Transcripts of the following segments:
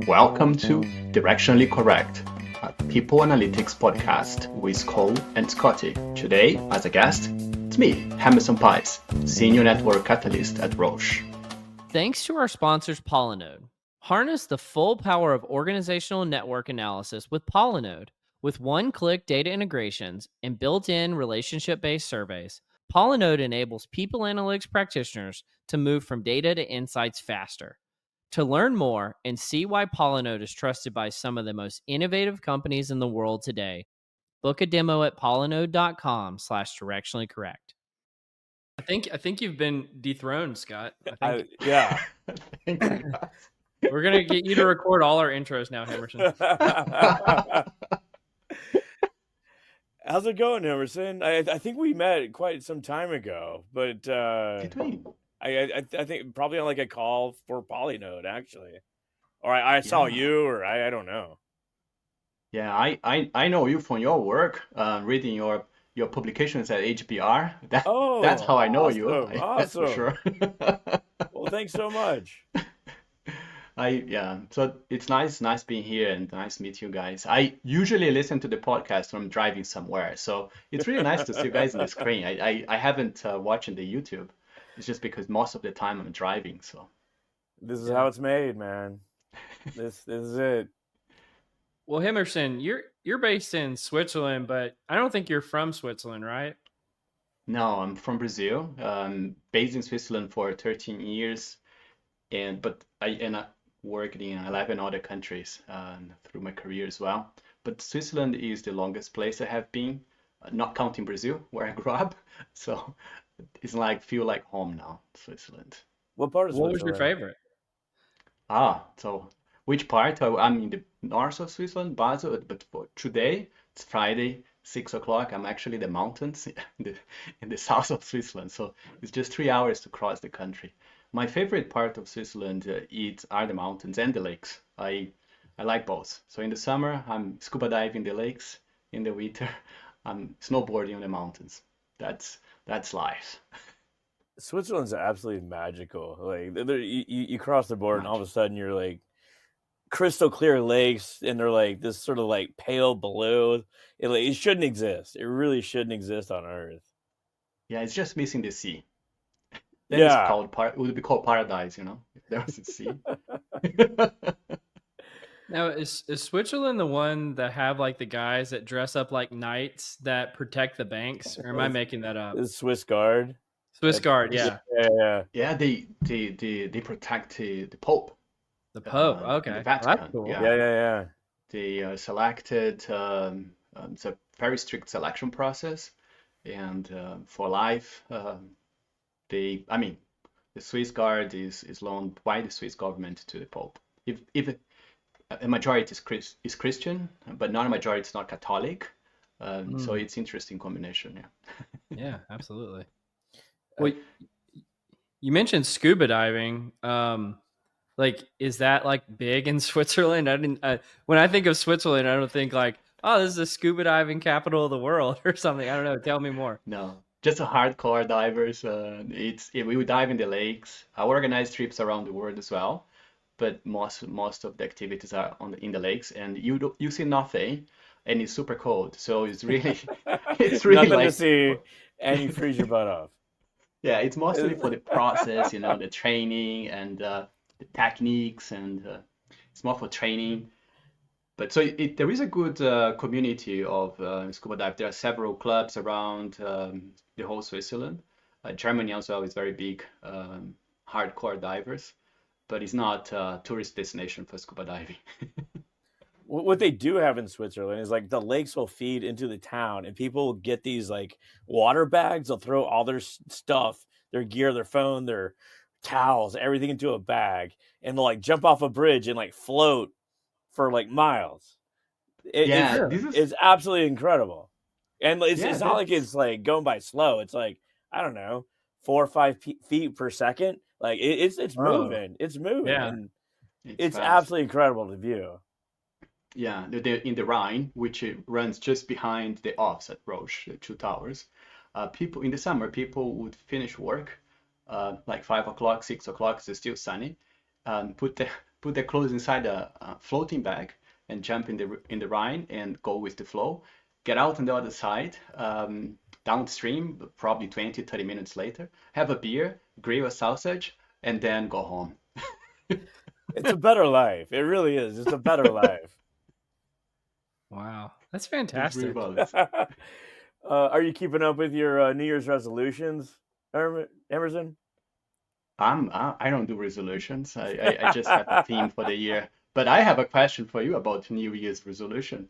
Welcome to Directionally Correct, a people analytics podcast with Cole and Scotty. Today, as a guest, it's me, Hemerson Paes, Senior Network Catalyst at Roche. Thanks to our sponsors, Polynode. Harness the full power of organizational network analysis with Polynode. With one-click data integrations and built-in relationship-based surveys, Polynode enables people analytics practitioners to move from data to insights faster. To learn more and see why Polynode is trusted by some of the most innovative companies in the world today, book a demo at polynode.com/directionally correct. I think you've been dethroned, Scott. Yeah. We're gonna get you to record all our intros now, Hemerson. How's it going, Hemerson? I think we met quite some time ago, but Did we? I think probably on like a call for Polynode, actually, or I saw you, or I don't know. Yeah, I know you from your work, reading your publications at HBR. That's how I know you. Awesome, That's for sure. Well, thanks so much. So it's nice being here and nice to meet you guys. I usually listen to the podcast when I'm driving somewhere, so it's really nice to see you guys on the screen. I haven't watched the YouTube. It's just because most of the time I'm driving. So this is how it's made, man. This is it. Well, Hemerson, you're based in Switzerland, but I don't think you're from Switzerland, right? no, I'm from Brazil. Based in Switzerland for 13 years, but I worked in 11 other countries through my career as well. But Switzerland is the longest place I have been, not counting Brazil, where I grew up. So it's feel like home now, Switzerland. What part of What was Switzerland? your favorite? So which part? I'm in the north of Switzerland, Basel, but for today, it's Friday, 6 o'clock. I'm actually in the mountains in the south of Switzerland. So it's just 3 hours to cross the country. My favorite part of Switzerland are the mountains and the lakes. I like both. So in the summer, I'm scuba diving the lakes. In the winter, I'm snowboarding on the mountains. That's life. Switzerland's absolutely magical. Like you cross the border, and all of a sudden you're like crystal clear lakes, and they're like this sort of like pale blue. It shouldn't exist. It really shouldn't exist on Earth. Yeah, it's just missing the sea. Then it's Yeah. it would be called paradise, if there was a sea. Now, is Switzerland the one that have like the guys that dress up like knights that protect the banks, or am I making that up? The Swiss Guard. Swiss Guard, yeah. Yeah. Yeah, they protect the Pope The Pope. in Okay, the well, Vatican. that's cool. Yeah. They selected. It's a very strict selection process, and for life, the Swiss Guard is loaned by the Swiss government to the Pope. If a majority is Christian, but not a majority is not Catholic, so it's interesting combination. Yeah. Yeah, absolutely. Well, you mentioned scuba diving. Is that like big in Switzerland? When I think of Switzerland, I don't think like, oh, this is the scuba diving capital of the world or something. I don't know. Tell me more. No, just a hardcore divers. We would dive in the lakes. I organize trips around the world as well, but most of the activities are in the lakes, and you see nothing, and it's super cold. So it's really Nothing to see, and you freeze your butt off. Yeah, it's mostly for the process, the training and the techniques, and it's more for training. But so there is a good community of scuba dive. There are several clubs around the whole Switzerland. Germany also is very big hardcore divers, but it's not a tourist destination for scuba diving. What they do have in Switzerland is like the lakes will feed into the town, and people will get these like water bags. They'll throw all their stuff, their gear, their phone, their towels, everything into a bag, and they'll like jump off a bridge and like float for like miles. It's absolutely incredible, and it's not like it's like going by slow. It's like, I don't know, 4 or 5 feet per second. Like it's moving. It's moving. Yeah. And it's absolutely incredible to view. Yeah, in the Rhine, which runs just behind the office at Roche, the two towers. People in the summer, people would finish work like 5 o'clock, 6 o'clock. It's still sunny, put put their clothes inside a floating bag and jump in the Rhine and go with the flow. Get out on the other side, downstream, probably 20, 30 minutes later, have a beer, grill a sausage, and then go home. It's a better life. It really is. It's a better life. Wow, that's It's really fantastic. well. Are you keeping up with your New Year's resolutions, Emerson? I don't do resolutions. I just have a theme for the year. But I have a question for you about New Year's resolution.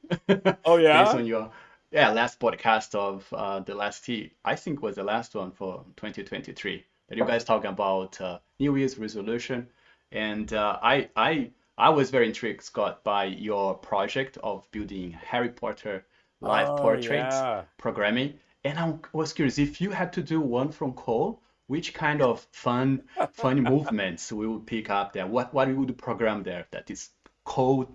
Oh Based yeah. on your last podcast of the last year, I think was the last one for 2023 that you guys talking about New Year's resolution. And I was very intrigued, Scott, by your project of building Harry Potter live Oh portraits yeah. programming. And I was curious if you had to do one from Cole, which kind of funny movements we would pick up there? What we would program there that is code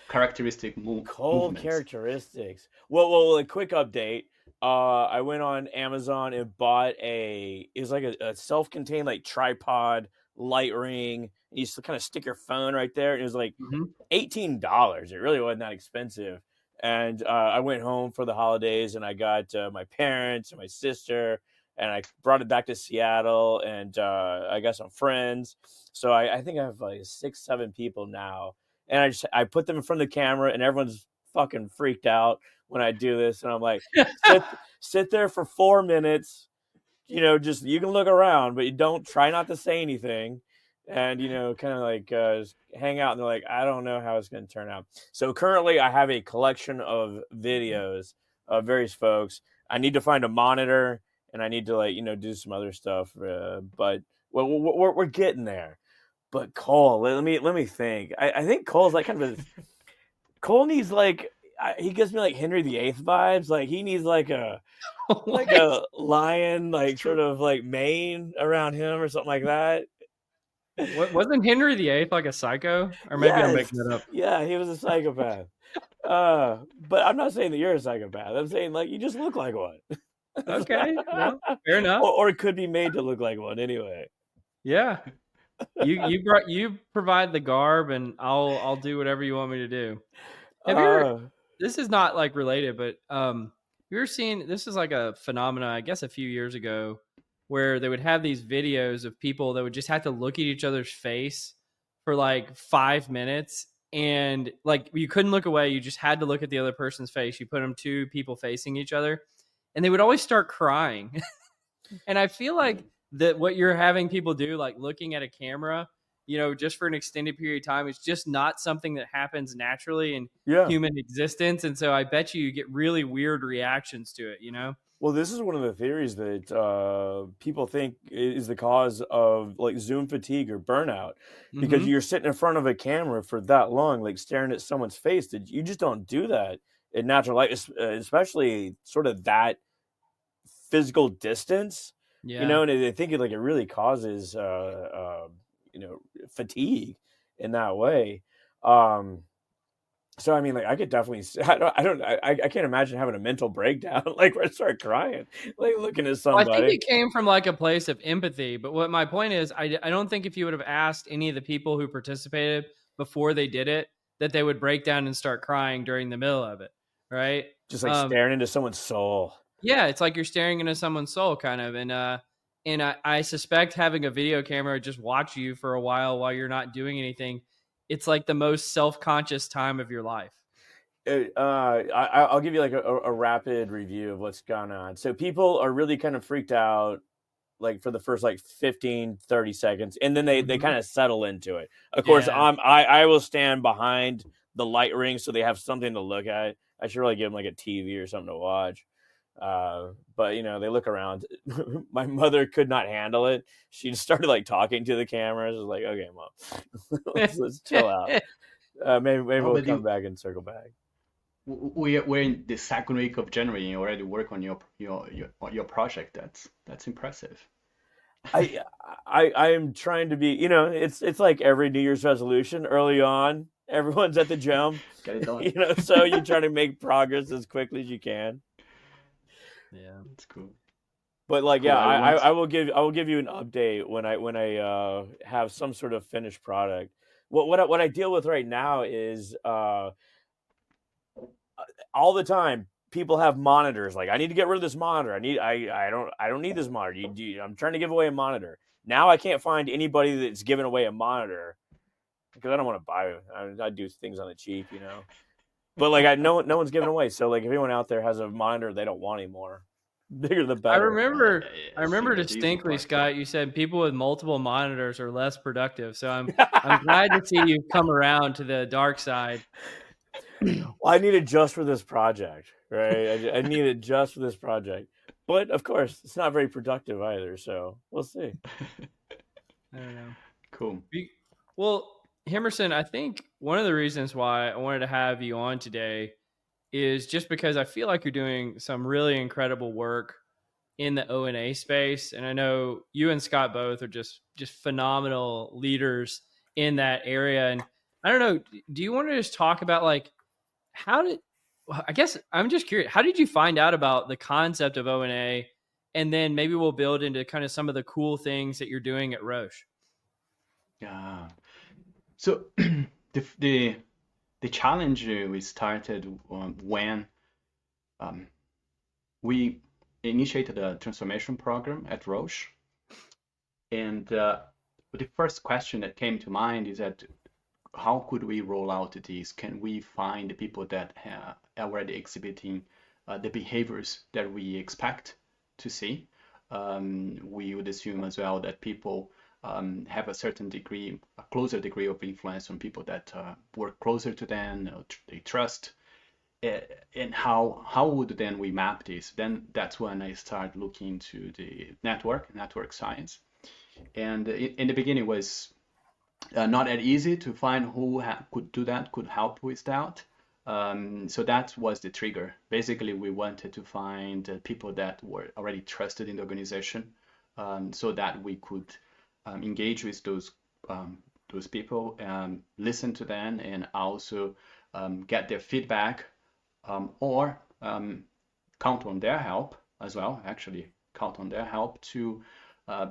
characteristic Cold movements? characteristics. A quick update. I went on Amazon and bought it was like a self-contained like tripod light ring. You just kind of stick your phone right there, and it was like Hmm. $18. It really wasn't that expensive. And I went home for the holidays, and I got my parents and my sister, and I brought it back to Seattle, and I got some friends. So I think I have like 6, 7 people now, and I put them in front of the camera, and everyone's fucking freaked out when I do this, and I'm like, sit there for 4 minutes, just you can look around, but you don't try not to say anything, and kind of like just hang out. And they're like, I don't know how it's going to turn out. So currently, I have a collection of videos of various folks. I need to find a monitor, and I need to do some other stuff. But we're getting there. But Cole, let me think. I think Cole's like kind of Cole needs like he gives me like Henry VIII vibes. Like he needs like a What? lion, like True. sort of like mane around him or something like that. What wasn't Henry VIII like a psycho? Or maybe I'm Yes, making that up. yeah, he was a psychopath. But I'm not saying that you're a psychopath. I'm saying like you just look like one, Okay, well, fair enough. or it could be made to look like one anyway. Yeah, you provide the garb, and I'll do whatever you want me to do. Have you ever? Uh, This is not like related, but you were seeing this is like a phenomenon, I guess, a few years ago, where they would have these videos of people that would just have to look at each other's face for like 5 minutes, and like you couldn't look away. You just had to look at the other person's face. You put them two people facing each other, and they would always start crying. And I feel like that what you're having people do, like looking at a camera, just for an extended period of time, it's just not something that happens naturally in yeah. human existence. And so I bet you get really weird reactions to it, Well, this is one of the theories that people think is the cause of like Zoom fatigue or burnout, because Mm-hmm. you're sitting in front of a camera for that long, like staring at someone's face. That you just don't do that in natural life, especially sort of that physical distance. Yeah. And I think it really causes fatigue in that way. Um, so I mean, like I could definitely. I can't imagine having a mental breakdown, like where I start crying, like looking at Well, I think somebody. it came from like a place of empathy. But what my point is, I don't think if you would have asked any of the people who participated before they did it, that they would break down and start crying during the middle of it. Right. Just like staring into someone's soul. Yeah, it's like you're staring into someone's soul, kind of, and I suspect having a video camera just watch you for a while you're not doing anything. It's like the most self conscious time of your life. I'll give you like a rapid review of what's gone on. So people are really kind of freaked out like for the first like 15, 30 seconds, and then they Mhm. kind of settle into it. Of course, Yeah. I will stand behind the light ring so they have something to look at. I should really give them like a TV or something to watch. But they look around. My mother could not handle it. She just started like talking to the cameras. I was like, okay, mom, let's chill out. Maybe Oh, we'll but come back and circle back. we're in the second week of January and you already work on your project. That's impressive. I I am trying to be, it's like every New Year's resolution early on. Everyone's at the gym, Get it done. so you try to make progress as quickly as you can. Yeah. That's cool. But like, Cool. yeah, I I, want. I will give you an update when I have some sort of finished product. what I deal with right now is all the time people have monitors. Like, I need to get rid of this monitor. I don't need this monitor. I'm trying to give away a monitor. Now I can't find anybody that's giving away a monitor because I don't want to buy it. I do things on the cheap, you know. But like, no one's giving away. So like, if anyone out there has a monitor they don't want anymore, bigger the I better. remember I I see remember that easy distinctly, part. Scott, you said people with multiple monitors are less productive. So I'm glad to see you come around to the dark side. Well, I need it just for this project, right? I need it just for this project. But of course, it's not very productive either. So we'll see. I don't know. Cool. Well, Hemerson, I think one of the reasons why I wanted to have you on today is just because I feel like you're doing some really incredible work in the ONA space, and I know you and Scott both are just phenomenal leaders in that area. And I don't know, do you want to just talk about like how did I guess I'm just curious, how did you find out about the concept of ONA, and then maybe we'll build into kind of some of the cool things that you're doing at Roche. Yeah. So the the challenge we started when um, we initiated a transformation program at Roche, and the first question that came to mind is that how could we roll out this? Can we find the people that are already exhibiting the behaviors that we expect to see? We would assume as well that people have a certain degree, a closer degree of influence on people that work closer to them, they trust. And how would then we map this? Then that's when I started looking into the network science. And in the beginning was not that easy to find who could do that, could help with that. So that was the trigger. Basically, we wanted to find people that were already trusted in the organization, so that we could engage with those people, listen to them, and also get their feedback, or count on their help as well. Actually, count on their help to uh,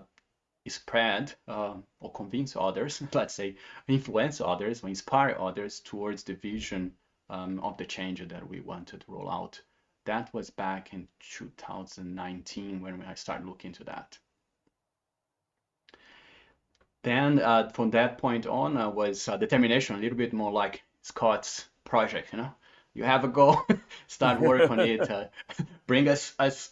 spread or convince others, let's say, influence others or inspire others towards the vision of the change that we wanted to roll out. That was back in 2019 when I started looking into that. Then from that point on was determination, a little bit more like Scott's project, you know. You have a goal, start work on it, bring us as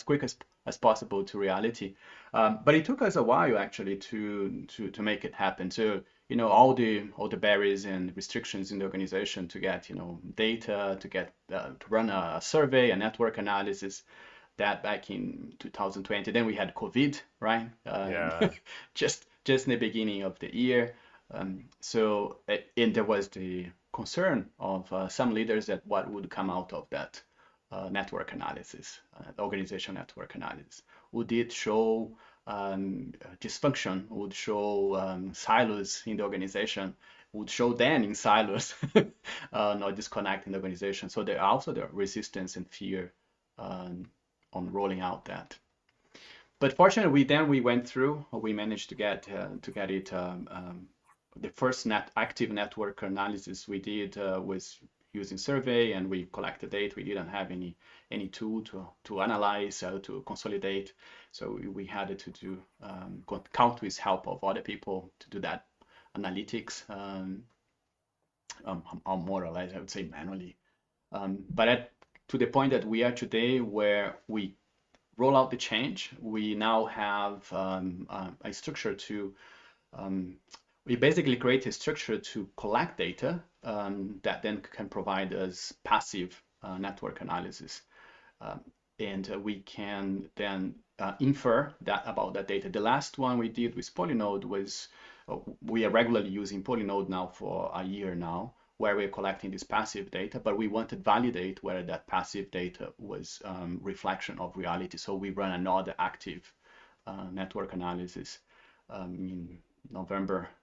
quick as possible to reality. But it took us a while actually to make it happen. So all the barriers and restrictions in the organization to get data, to get to run a survey, a network analysis. That back in 2020. Then we had COVID, right? Yeah. Just in the beginning of the year. And there was the concern of some leaders that what would come out of that network analysis, organization network analysis. Would it show dysfunction? Would show silos in the organization? Would show them in silos, not disconnecting the organization. So there also the resistance and fear on rolling out that. But fortunately, we went through. We managed to get it. The first active network analysis we did was using survey, and we collected data. We didn't have any tool to analyze, to consolidate. So we had to do count with help of other people to do that analytics, more or less, I would say manually. But to the point that we are today, where we roll out the change, we now have a structure to we basically create a structure to collect data that then can provide us passive network analysis. And we can then infer that about that data. The last one we did with Polynode was, we are regularly using Polynode now for a year now, where we're collecting this passive data, but we wanted to validate whether that passive data was reflection of reality. So we run another active network analysis in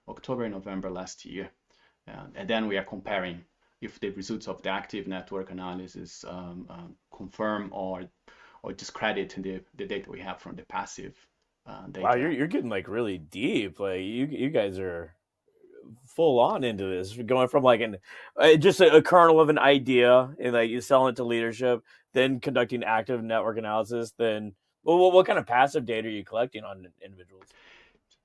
October and November last year. And then we are comparing if the results of the active network analysis confirm or discredit the data we have from the passive data. Wow, you're getting like really deep. Like you guys are full on into this, going from like just a kernel of an idea and like you selling it to leadership, then conducting active network analysis, then what kind of passive data are you collecting on individuals?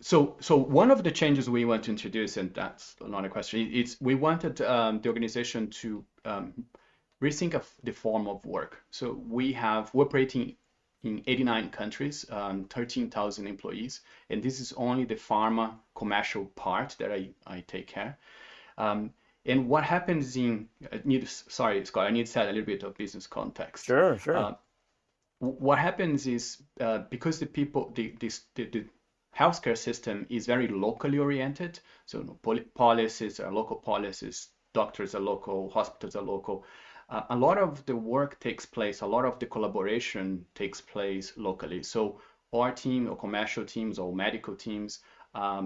So one of the changes we want to introduce, and that's another question, is we wanted the organization to rethink of the form of work. So we're operating in 89 countries, 13,000 employees, and this is only the pharma commercial part that I take care. And what happens sorry, Scott, I need to set a little bit of business context. Sure. What happens is because the healthcare system is very locally oriented, so policies are local policies, doctors are local, hospitals are local. A lot of the work takes place, a lot of the collaboration takes place locally. So our team or commercial teams or medical teams are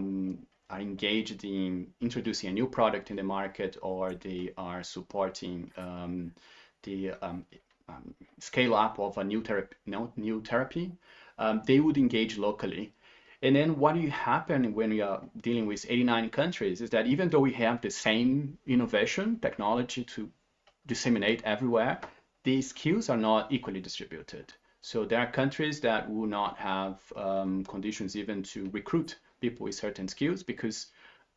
engaged in introducing a new product in the market, or they are supporting the scale up of a new therapy. They would engage locally. And then what will happen when we are dealing with 89 countries is that even though we have the same innovation technology to disseminate everywhere, the skills are not equally distributed. So there are countries that will not have conditions even to recruit people with certain skills because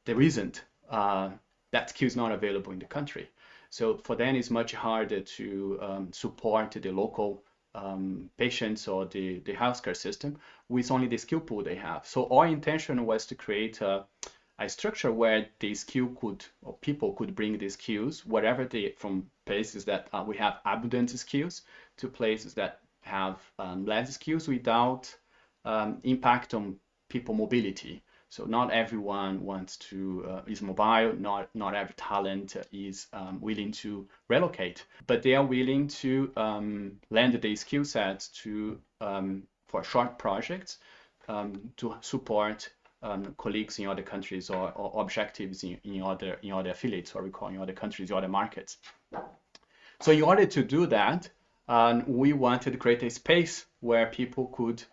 there isn't that skill is not available in the country. So for them, it's much harder to support the local patients or the healthcare system with only the skill pool they have. So our intention was to create a structure where the skill could, or people could bring the skills, whatever they, from places that we have abundant skills to places that have less skills without impact on people mobility. So not everyone wants to is mobile. Not every talent is willing to relocate, but they are willing to lend their skill sets to for short projects to support colleagues in other countries or objectives in other affiliates, or we call in other countries, other markets. So in order to do that, we wanted to create a space where people could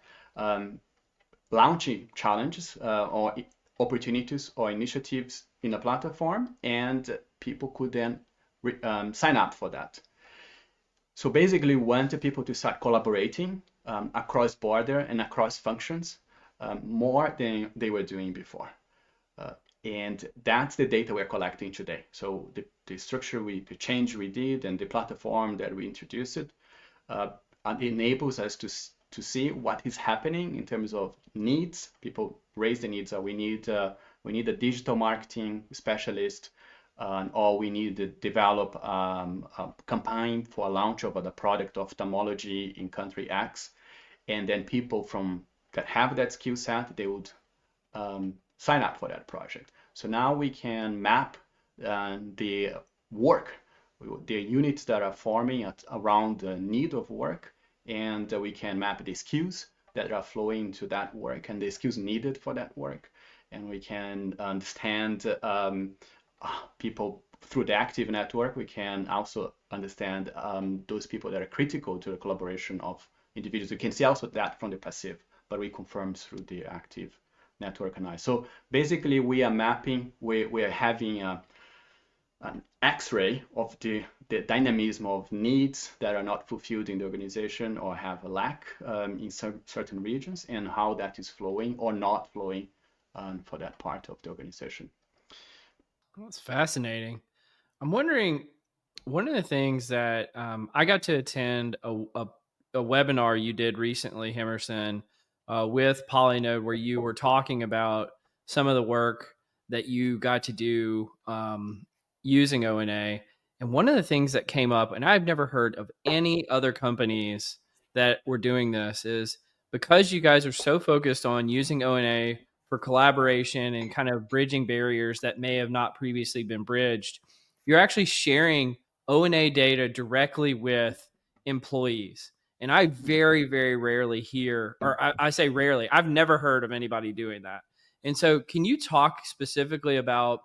launching challenges or opportunities or initiatives in a platform, and people could then sign up for that. So basically, we wanted people to start collaborating across border and across functions more than they were doing before. And that's the data we're collecting today. So the structure, the change we did, and the platform that we introduced enables us to see what is happening in terms of needs. People raise the needs. We need a digital marketing specialist, or we need to develop a campaign for a launch of the product ophthalmology in country X, and then people that have that skill set, they would sign up for that project. So now we can map the work, the units that are forming around the need of work, and we can map the skills that are flowing to that work and the skills needed for that work. And we can understand people through the active network. We can also understand those people that are critical to the collaboration of individuals. We can see also that from the passive, but we confirm through the active network analysis. So basically, we are mapping, we are having an X-ray of the dynamism of needs that are not fulfilled in the organization or have a lack in certain regions, and how that is flowing or not flowing for that part of the organization. That's fascinating. I'm wondering, one of the things that I got to attend a webinar you did recently, Hemerson, with Polynode, where you were talking about some of the work that you got to do using ONA. And one of the things that came up, and I've never heard of any other companies that were doing this, is because you guys are so focused on using ONA for collaboration and kind of bridging barriers that may have not previously been bridged, you're actually sharing ONA data directly with employees. And I very, very rarely hear, or I say rarely, I've never heard of anybody doing that. And so can you talk specifically about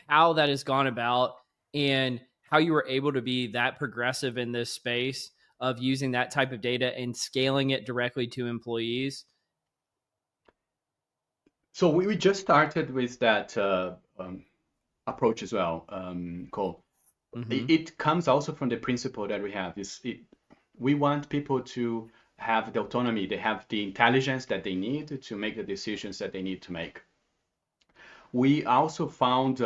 how that has gone about and how you were able to be that progressive in this space of using that type of data and scaling it directly to employees? So we just started with that approach as well, Cole. It comes also from the principle that we have we want people to have the autonomy, they have the intelligence that they need to make the decisions that they need to make. We also found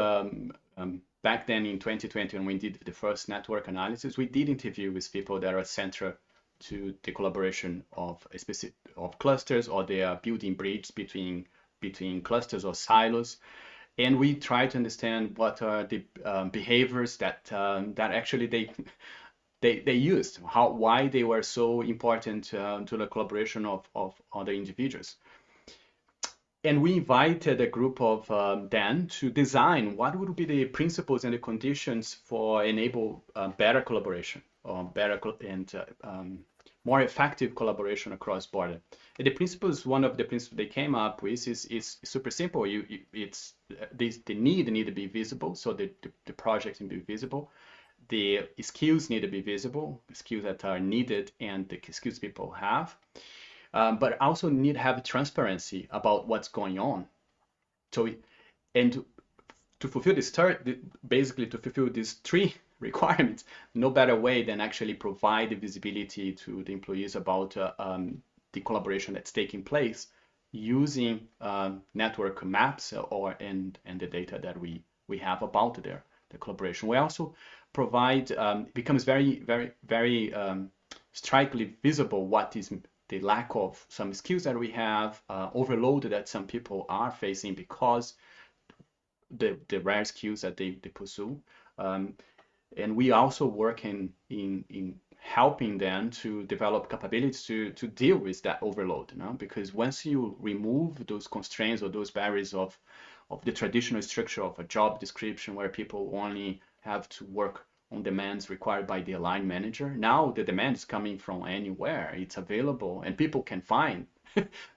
back then in 2020 when we did the first network analysis, we did interview with people that are central to the collaboration of clusters, or they are building bridges between clusters or silos. And we try to understand what are the behaviors that actually they used, why they were so important to the collaboration of other individuals. And we invited a group of them to design what would be the principles and the conditions for enable better collaboration, or better and more effective collaboration across border. And the principles, one of the principles they came up with is super simple. The need to be visible, so the project can be visible. The skills need to be visible, the skills that are needed and the skills people have. But also need to have transparency about what's going on. So, and to fulfill this basically to fulfill these three requirements, no better way than actually provide the visibility to the employees about the collaboration that's taking place using network maps and the data that we have about the collaboration. We also provide becomes very strikingly visible what is the lack of some skills that we have, overload that some people are facing because the rare skills that they pursue. And we also work in helping them to develop capabilities to deal with that overload, because once you remove those constraints or those barriers of the traditional structure of a job description where people only have to work on demands required by the line manager, now the demand is coming from anywhere. It's available and people can find.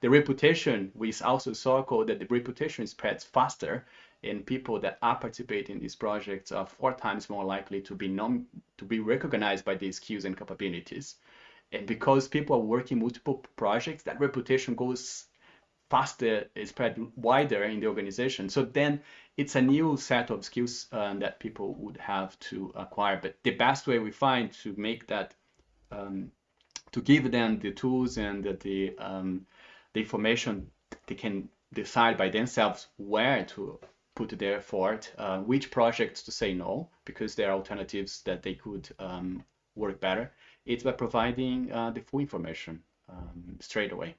The reputation, we also saw that the reputation spreads faster, and people that are participating in these projects are 4 times more likely to be recognized by these skills and capabilities. And because people are working multiple projects, that reputation goes faster, is spread wider in the organization. So then it's a new set of skills that people would have to acquire. But the best way we find to make that, to give them the tools and the information, they can decide by themselves where to put their effort, which projects to say no, because there are alternatives that they could work better. It's by providing the full information straight away.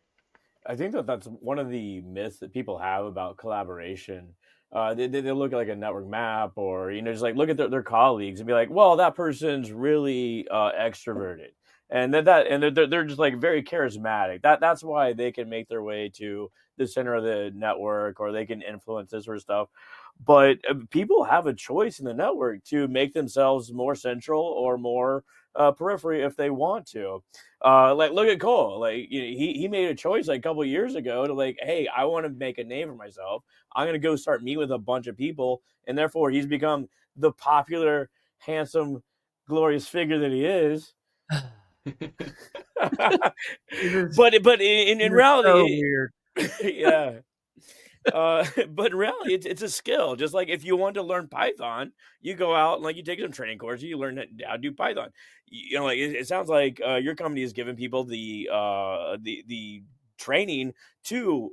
I think that's one of the myths that people have about collaboration. They look at like a network map, or just like look at their colleagues and be like, well, that person's really extroverted, and they're just like very charismatic. That's why they can make their way to the center of the network, or they can influence this sort of stuff. But people have a choice in the network to make themselves more central or more periphery if they want to. Like look at Cole. Like he made a choice like a couple of years ago to like, hey, I want to make a name for myself. I'm gonna go start meeting with a bunch of people, and therefore he's become the popular, handsome, glorious figure that he is. but in reality, so weird. Yeah. But in reality, it's a skill. Just like if you want to learn Python, you go out and like you take some training courses, you learn how to do Python. Like it sounds like your company is giving people the training to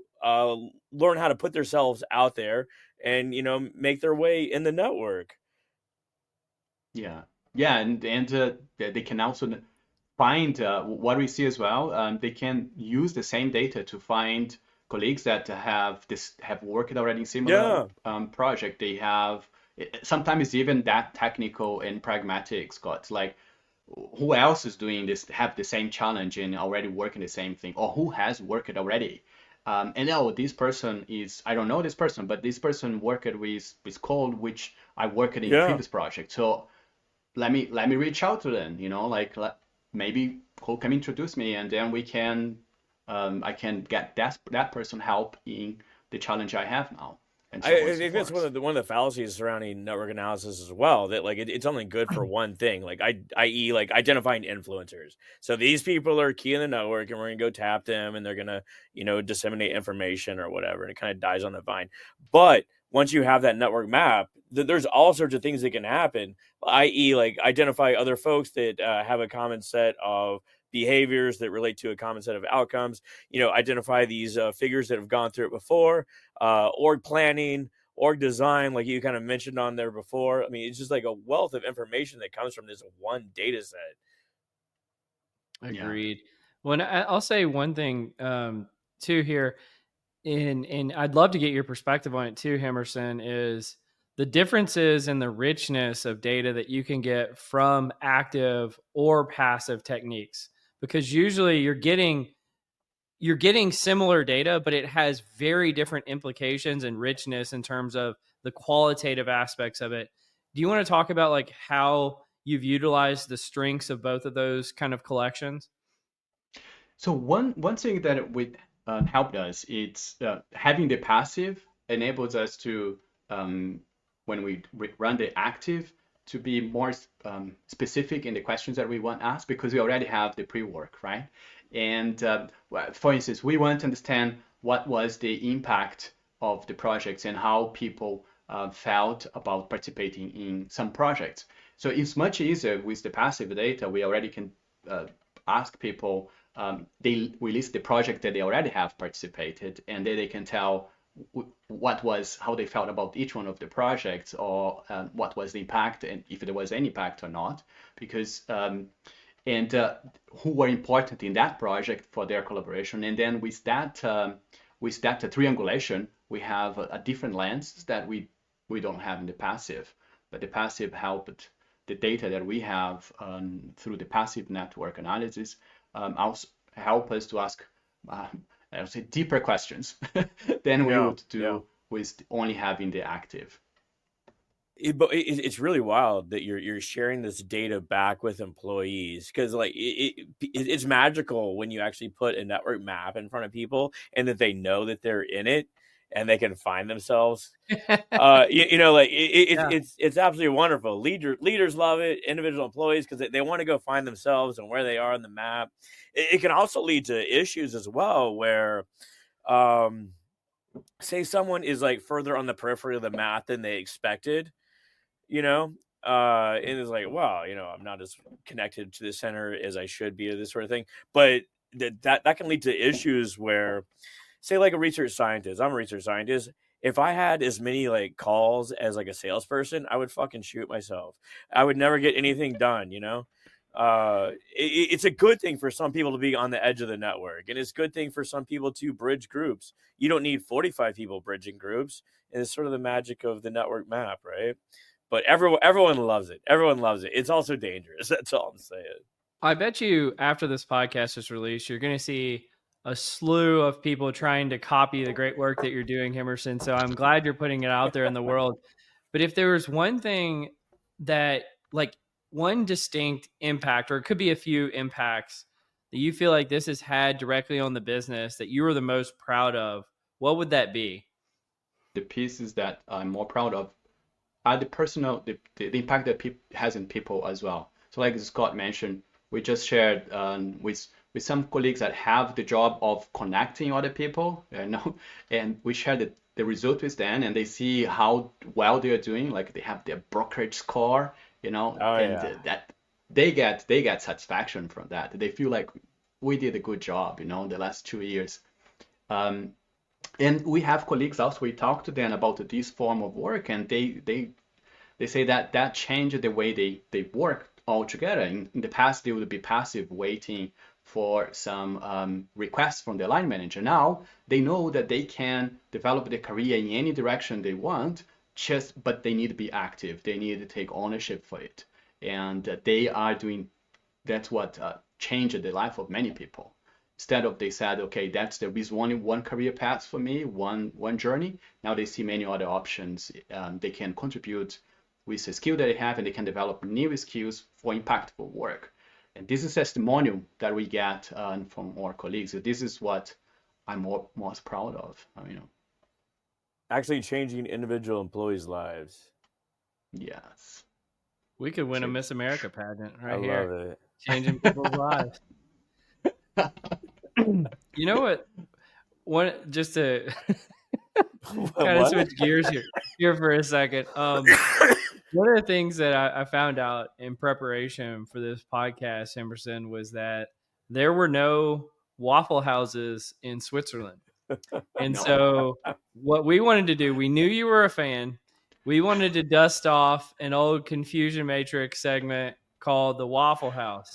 learn how to put themselves out there and make their way in the network. Yeah, and they can also find what we see as well. They can use the same data to find colleagues that have worked already in similar project. They have sometimes even that technical and pragmatic, Scott. Like who else is doing this, have the same challenge and already working the same thing, or who has worked already. And now this person is, I don't know this person, but this person worked with code, which I worked in previous project. So let me reach out to them, maybe Cole can introduce me, and then we can I can get that person help in the challenge I have now. And so I think that's one of the fallacies surrounding network analysis as well. That like it's only good for one thing, like i.e. like identifying influencers. So these people are key in the network, and we're gonna go tap them, and they're gonna disseminate information or whatever, and it kind of dies on the vine. But once you have that network map, there's all sorts of things that can happen, i.e., like identify other folks that have a common set of behaviors that relate to a common set of outcomes. Identify these figures that have gone through it before, org planning, org design, like you kind of mentioned on there before. I mean, it's just like a wealth of information that comes from this one data set. Agreed. Well, I'll say one thing too here, and I'd love to get your perspective on it too, Hemerson, is the differences in the richness of data that you can get from active or passive techniques. Because usually you're getting similar data, but it has very different implications and richness in terms of the qualitative aspects of it. Do you want to talk about like how you've utilized the strengths of both of those kind of collections? So one thing that would helped us, it's having the passive enables us to when we run the active to be more specific in the questions that we want asked because we already have the pre-work, right? And for instance, we want to understand what was the impact of the projects and how people felt about participating in some projects. So it's much easier with the passive data. We already can ask people, we list the project that they already have participated, and then they can tell how they felt about each one of the projects, or what was the impact, and if there was any impact or not, because and who were important in that project for their collaboration. And then with that triangulation, we have a different lens that we don't have in the passive. But the passive helped the data that we have through the passive network analysis also help us to ask, I would say, deeper questions than we would do with only having the active. But it's really wild that you're sharing this data back with employees, because like it's magical when you actually put a network map in front of people and that they know that they're in it and they can find themselves. It's absolutely wonderful. Leaders love it. Individual employees, because they want to go find themselves and where they are on the map. It can also lead to issues as well, where say someone is like further on the periphery of the map than they expected, and it's like, wow, I'm not as connected to the center as I should be, or this sort of thing. But that can lead to issues where, say, like a research scientist. I'm a research scientist. If I had as many like calls as like a salesperson, I would fucking shoot myself. I would never get anything done. It's a good thing for some people to be on the edge of the network, and it's a good thing for some people to bridge groups. You don't need 45 people bridging groups, and it's sort of the magic of the network map, right? But everyone loves it. Everyone loves it. It's also dangerous. That's all I'm saying. I bet you after this podcast is released, you're going to see a slew of people trying to copy the great work that you're doing, Hemerson. So I'm glad you're putting it out there in the world. But if there was one thing that, like, one distinct impact, or it could be a few impacts that you feel like this has had directly on the business that you are the most proud of, what would that be? The pieces that I'm more proud of are the personal, the impact that has in people as well. So like Scott mentioned, we just shared with some colleagues that have the job of connecting other people, and we shared the result with them, and they see how well they are doing. Like they have their brokerage score, that they get satisfaction from that. They feel like we did a good job, the last 2 years. And we have colleagues also, we talk to them about this form of work, and they say that changed the way they work altogether. In the past, they would be passive, waiting for some requests from the line manager. Now they know that they can develop their career in any direction they want, but they need to be active. They need to take ownership for it, and they are doing. That's what changed the life of many people. Instead of they said, okay, there is only one career path for me, one journey. Now they see many other options. They can contribute with the skill that they have, and they can develop new skills for impactful work. And this is testimonial that we get from our colleagues. So this is what I'm most proud of. Actually changing individual employees' lives. Yes. We could win a Miss America pageant right here. I love it. Changing people's lives. You know what? Kind of What? switch gears here for a second. One of the things that I found out in preparation for this podcast, Hemerson, was that there were no Waffle Houses in Switzerland. And No. so what we wanted to do, we knew you were a fan. We wanted to dust off an old Confusion Matrix segment called the Waffle House.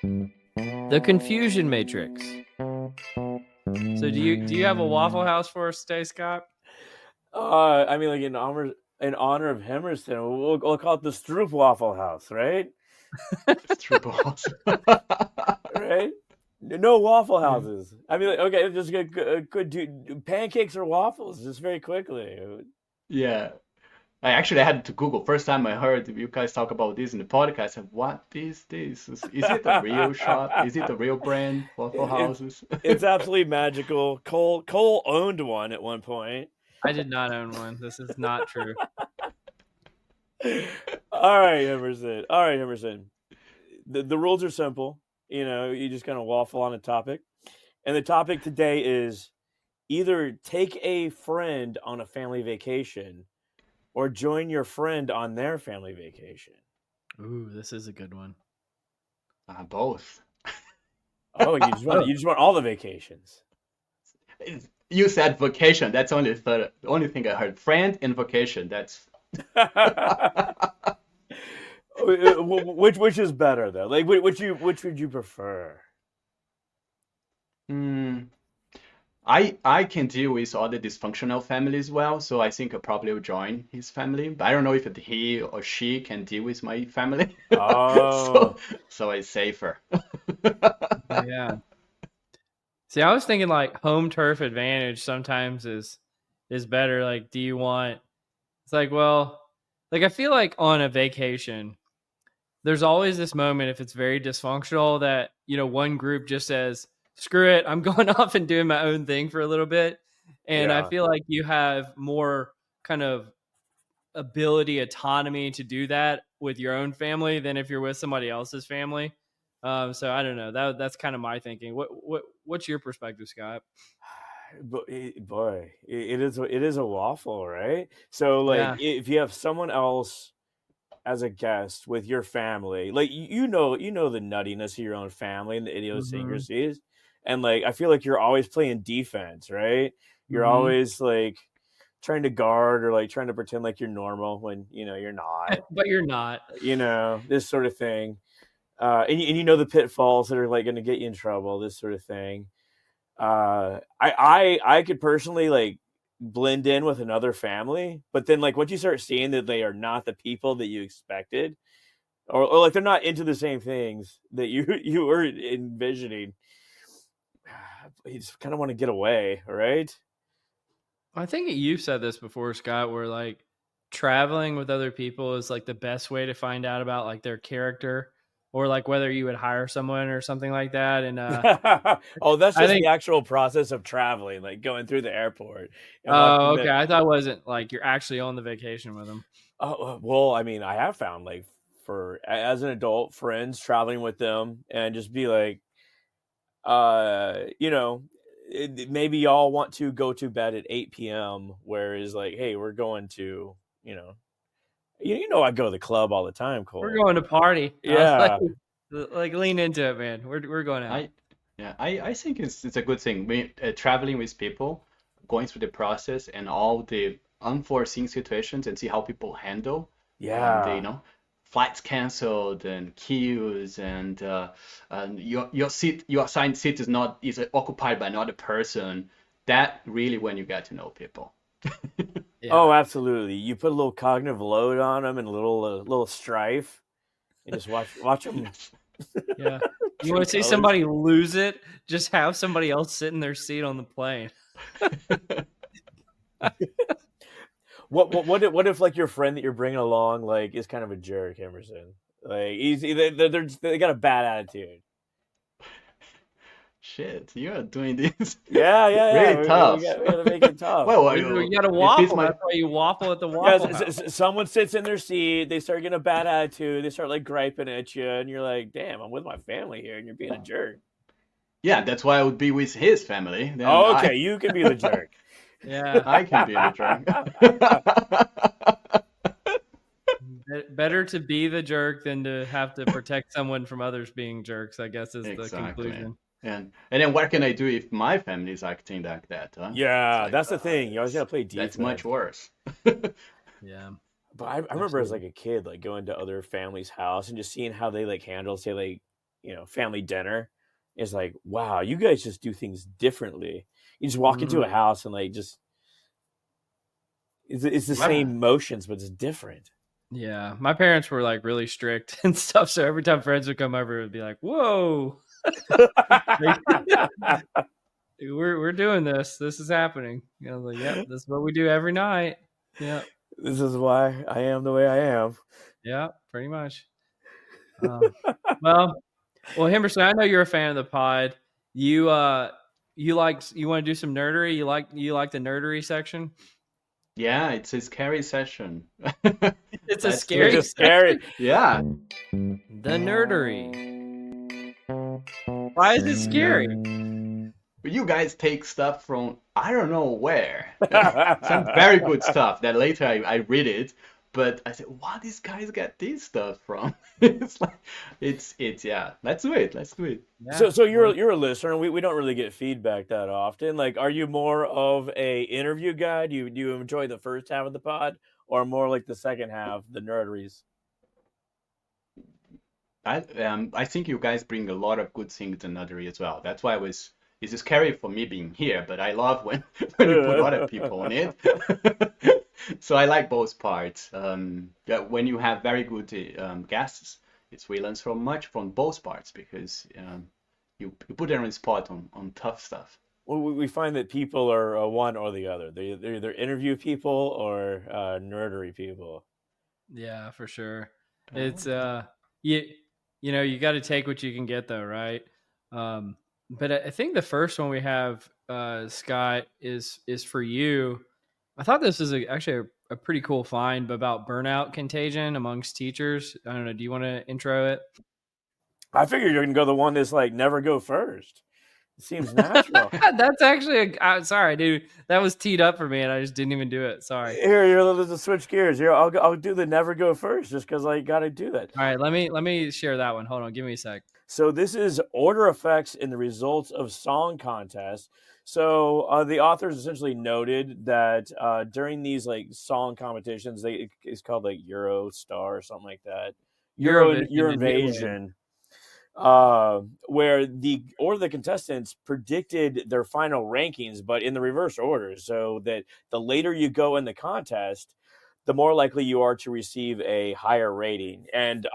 The Confusion Matrix. So do you have a Waffle House for us today, Scott? I mean, like in honor of Hemerson, we'll call it the Stroop Waffle House, right? It's true, boss. Right? No Waffle Houses. I mean, like, okay, just could do pancakes or waffles just very quickly. Yeah. I had to Google. First time I heard you guys talk about this in the podcast, I said, what is this? Is it a real shop? Is it a real brand, Waffle Houses? It's absolutely magical. Cole owned one at one point. I did not own one. This is not true. All right, Hemerson. The rules are simple. You know, you just kind of waffle on a topic. And the topic today is either take a friend on a family vacation or join your friend on their family vacation. Ooh, this is a good one. Both. Oh, you just want all the vacations. You said vacation. That's the only thing I heard. Friend and vacation. That's Which is better though? Like which would you prefer? I can deal with all the dysfunctional families well, so I think I probably will join his family. But I don't know if he or she can deal with my family. Oh. So it's safer. Yeah. See, I was thinking like home turf advantage sometimes is better. Like, do you want? It's like, well, like I feel like on a vacation, there's always this moment if it's very dysfunctional that, you know, one group just says, screw it, I'm going off and doing my own thing for a little bit. And Yeah. I feel like you have more kind of autonomy to do that with your own family than if you're with somebody else's family. So I don't know. That's kind of my thinking. What's your perspective, Scott? Boy, it is a waffle, right? So like if you have someone else as a guest with your family, like you know the nuttiness of your own family and the idiosyncrasies, and like I feel like you're always playing defense, right? You're always like trying to guard or like trying to pretend like you're normal when you know you're not. But you're not. You know, this sort of thing. And you know the pitfalls that are like going to get you in trouble, this sort of thing. I could personally like blend in with another family, but then like once you start seeing that they are not the people that you expected, or like they're not into the same things that you were envisioning, you just kind of want to get away, right? I think you said this before, Scott, where like traveling with other people is like the best way to find out about like their character. Or like whether you would hire someone or something like that, and oh, that's just the actual process of traveling, like going through the airport. Oh, okay. I thought it wasn't like you're actually on the vacation with them. Oh, well, I mean, I have found like as an adult, friends traveling with them, and just be like, you know, maybe y'all want to go to bed at 8 p.m. Whereas like, hey, we're going to, you know, I go to the club all the time, Cole. We're going to party. Yeah. Like lean into it, man. We're going out. I think it's a good thing. Traveling with people, going through the process and all the unforeseen situations and see how people handle. Yeah. And, you know, flights canceled and queues and your seat, your assigned seat is occupied by another person. That really when you get to know people. Yeah. Oh, absolutely. You put a little cognitive load on them and a little strife, and just watch them. Yeah. You want to see somebody lose it? Just have somebody else sit in their seat on the plane. What if like your friend that you're bringing along like is kind of a jerk, Hemerson? Like they got a bad attitude. Shit, you're doing this. Yeah. Really tough. We gotta make it tough. Well, you got to waffle. That's why you waffle at the waffle. Yeah, someone sits in their seat. They start getting a bad attitude. They start like griping at you, and you're like, "Damn, I'm with my family here, and you're being a jerk." Yeah, that's why I would be with his family. Then okay, you can be the jerk. Yeah. I can be the jerk. Better to be the jerk than to have to protect someone from others being jerks, I guess is the Exactly. conclusion. And then what can I do if my family is acting like that, huh? It's Yeah, like, that's the thing. You always gotta play that's much defense. worse. Yeah, But I remember as like absolutely. a kid, like going to other families' house and just seeing how they like handle, say, like, family dinner. It's like, wow, you guys just do things differently. You just walk into a Mm. house and like just it's the Yeah. same motions, but it's different. Yeah, my parents were like really strict and stuff. So every time friends would come over, it would be like, "Whoa, like, we're doing this. This is happening." You know, like, yep, this is what we do every night. Yep, This is why I am the way I am. yeah, pretty much. Um, well, well, Hemerson, I know you're a fan of the pod. You you want to do some nerdery? You like the nerdery section? Yeah, it's a scary session. It's a Let's do It's scary it. just scary. section. Yeah. The nerdery. Why is it scary? You guys take stuff from I don't know where. Some very good stuff that later I read it, but I said, "Wow, these guys get this stuff from?" It's like it's yeah. Let's do it. Let's do it. Yeah. So you're a listener. We don't really get feedback that often. Like, are you more of a interview guy? Do you enjoy the first half of the pod, or more like the second half, the nerderies? I think you guys bring a lot of good things in Nuttery as well. That's why it's scary for me being here, but I love when when you put other people on it. So I like both parts. Yeah, when you have very good guests, it's we learn so much from both parts because you put them on spot on tough stuff. Well, we find that people are one or the other. They're either interview people or nerdery people. Yeah, for sure. Oh, It's you you know, you got to take what you can get though, right? But I think the first one we have Scott is for you. I thought this is actually a pretty cool find about burnout contagion amongst teachers. I don't know, do you want to intro it? I figured you're gonna go the one that's like never go first. It seems natural. That's actually sorry, dude. That was teed up for me and I just didn't even do it. Sorry. Here, let's switch gears. Here, I'll do the never go first, just because I got to do that. All right, let me share that one. Hold on, give me a sec. So this is order effects in the results of song contests. So the authors essentially noted that during these like song competitions, it's called like Eurostar or something like that. Eurovision and Midway. Eurovision, where the order of the contestants predicted their final rankings, but in the reverse order, so that the later you go in the contest, the more likely you are to receive a higher rating. And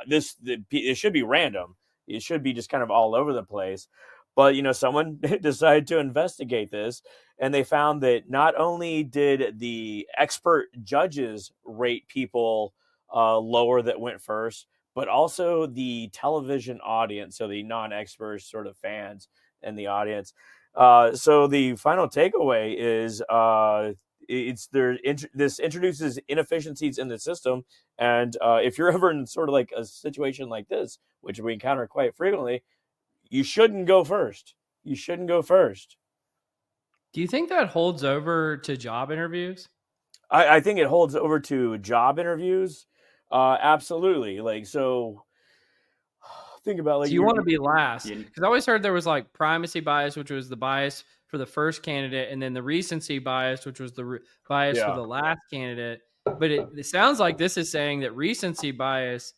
it should be random. It should be just kind of all over the place. But someone decided to investigate this, and they found that not only did the expert judges rate people lower that went first, but also the television audience, so the non-experts, sort of fans in the audience. So the final takeaway is this introduces inefficiencies in the system, and if you're ever in sort of like a situation like this, which we encounter quite frequently, you shouldn't go first. You shouldn't go first. Do you think that holds over to job interviews? I think it holds over to job interviews. Absolutely. Like, so think about like So you want to be last? you, Because I always heard there was like primacy bias, which was the bias for the first candidate, and then the recency bias, which was the bias for yeah. the last candidate. But it sounds like this is saying that recency bias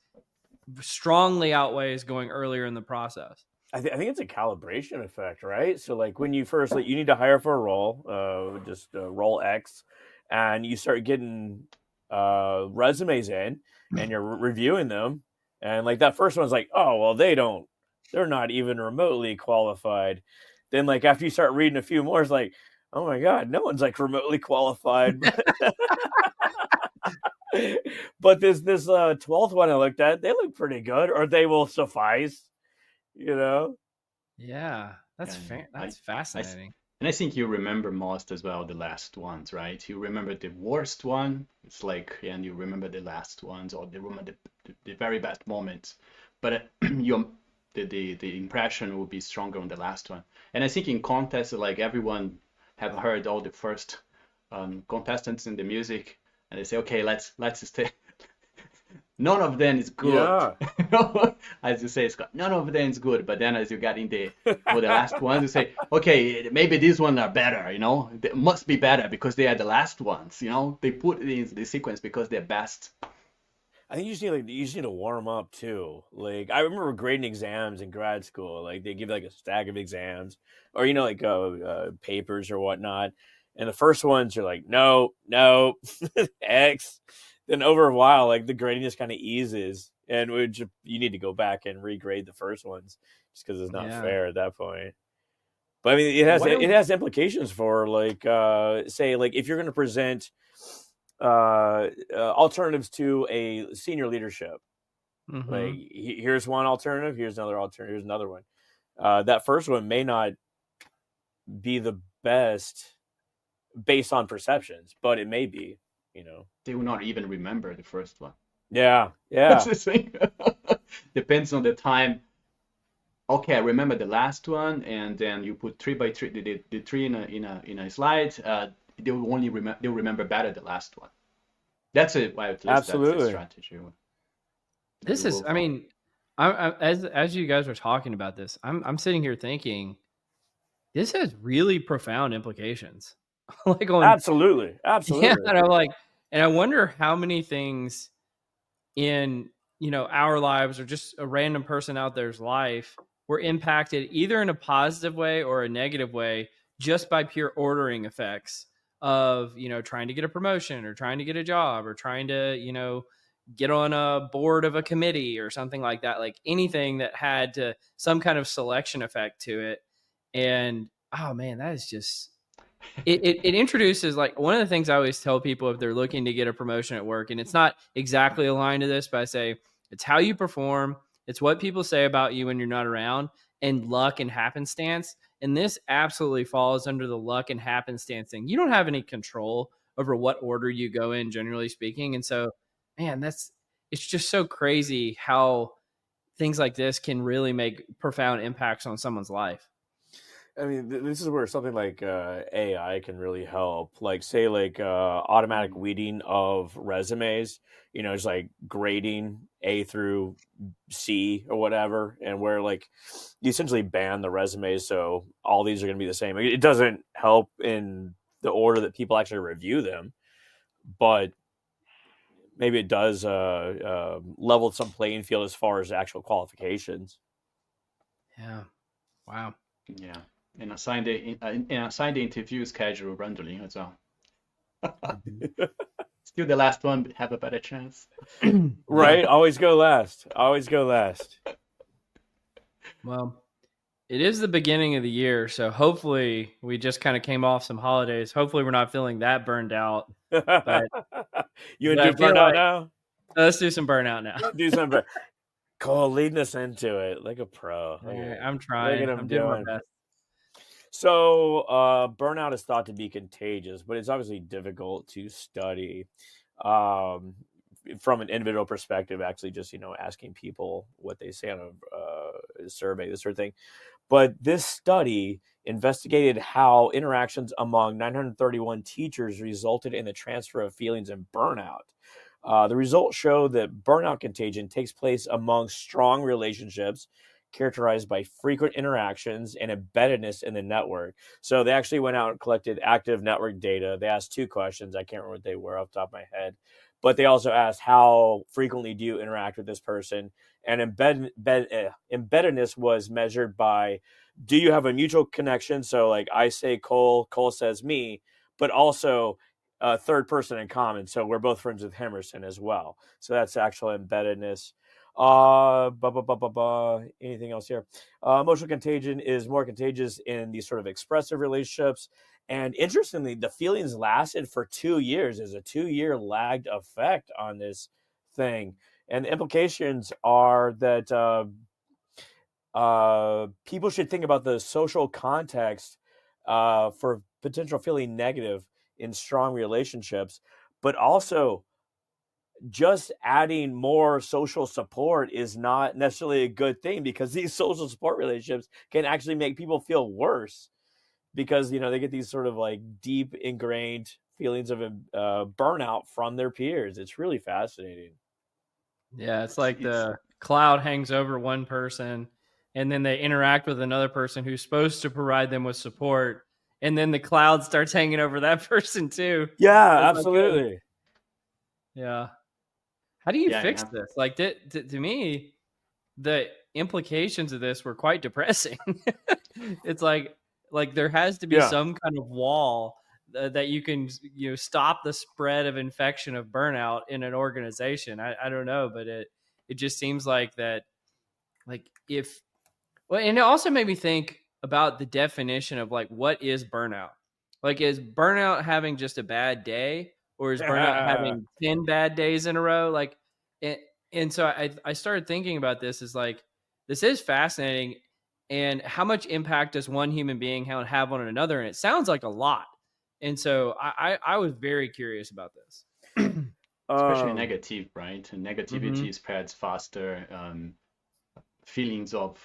strongly outweighs going earlier in the process. I think it's a calibration effect, right? So like when you first you need to hire for a role, just role X, and you start getting resumes in, and you're reviewing them, and like that first one's like, oh well, they're not even remotely qualified. Then like after you start reading a few more, it's like, oh my god, no one's like remotely qualified. But this 12th one I looked at, they look pretty good, or they will suffice. You know. Yeah, that's and that's I fascinating. and I think you remember most as well the last ones, right? You remember the worst one. It's like, and you remember the last ones, or you remember the very best moments. But your the impression will be stronger on the last one. And I think in contests, like everyone have heard all the first contestants in the music, and they say, okay, let's stay. None of them is good. Yeah. As you say, Scott, none of them is good. But then as you get in for the last ones, you say, okay, maybe these ones are better, They must be better because they are the last ones, They put it in the sequence because they're best. I think you just need to warm up too. Like I remember grading exams in grad school. Like they give like a stack of exams, or papers or whatnot. And the first ones are like no, X. Then over a while, like the grading just kind of eases, and you need to go back and regrade the first ones just because it's not fair at that point. But I mean, it has implications for like say like if you're going to present alternatives to a senior leadership. Mm-hmm. Like here's one alternative, here's another alternative, here's another one. That first one may not be the best based on perceptions, but it may be, They will not even remember the first one. Yeah. That's the thing. Depends on the time. Okay, I remember the last one, and then you put 3x3, the three in a slide. They will only they'll remember better the last one. That's it. Why at least absolutely that's the strategy. This is, I mean, as you guys are talking about this, I'm sitting here thinking, this has really profound implications. Like absolutely. Yeah, and I wonder how many things in our lives or just a random person out there's life were impacted either in a positive way or a negative way just by pure ordering effects of trying to get a promotion or trying to get a job or trying to get on a board of a committee or something like that, like anything that had some kind of selection effect to it. And oh man, that is just it introduces, like, one of the things I always tell people if they're looking to get a promotion at work, and it's not exactly aligned to this, but I say it's how you perform, it's what people say about you when you're not around, and luck and happenstance. And this absolutely falls under the luck and happenstance thing. You don't have any control over what order you go in, generally speaking. And so, man, it's just so crazy how things like this can really make profound impacts on someone's life. I mean, this is where something like AI can really help. Like, say, like automatic weeding of resumes. It's like grading A through C or whatever, and where like you essentially ban the resumes, so all these are going to be the same. It doesn't help in the order that people actually review them, but maybe it does level some playing field as far as actual qualifications. Yeah. Wow. Yeah. And assign the interview schedule randomly as well. Still the last one have a better chance. Right? Always go last. Well, it is the beginning of the year, so hopefully we just kind of came off some holidays. Hopefully we're not feeling that burned out. But you want to do burnout now? Let's do some burnout now. Do some burnout. Cole leading us into it like a pro. I'm trying. I'm doing my best. So burnout is thought to be contagious, but it's obviously difficult to study from an individual perspective, actually just, asking people what they say on a survey, this sort of thing. But this study investigated how interactions among 931 teachers resulted in the transfer of feelings and burnout. The results show that burnout contagion takes place among strong relationships characterized by frequent interactions and embeddedness in the network. So they actually went out and collected active network data. They asked 2 questions. I can't remember what they were off the top of my head. But they also asked, how frequently do you interact with this person? And embeddedness was measured by, do you have a mutual connection? So like I say Cole, Cole says me, but also a third person in common. So we're both friends with Hemerson as well. So that's actual embeddedness. Anything else here? Emotional contagion is more contagious in these sort of expressive relationships. And interestingly, the feelings lasted for 2 years. There's a 2-year lagged effect on this thing. And the implications are that people should think about the social context for potential feeling negative in strong relationships, but also just adding more social support is not necessarily a good thing, because these social support relationships can actually make people feel worse. because they get these sort of like deep ingrained feelings of burnout from their peers. It's really fascinating. Yeah, it's like It's the cloud hangs over one person and then they interact with another person who's supposed to provide them with support. And then the cloud starts hanging over that person too. Yeah, It's like, absolutely. yeah. How do you yeah, you fix have this? Like, to me, the implications of this were quite depressing. It's like there has to be Yeah. some kind of wall that you can stop the spread of infection of burnout in an organization. I don't know, but it just seems like that, like, if well, and it also made me think about the definition of like what is burnout. Like, is burnout having just a bad day, or is burnout having 10 bad days in a row? Like, and, and so I started thinking about this, is like, this is fascinating, and how much impact does one human being have on another? And it sounds like a lot. And so I was very curious about this. especially um negative, right? And Hmm. negativity spreads faster. Feelings of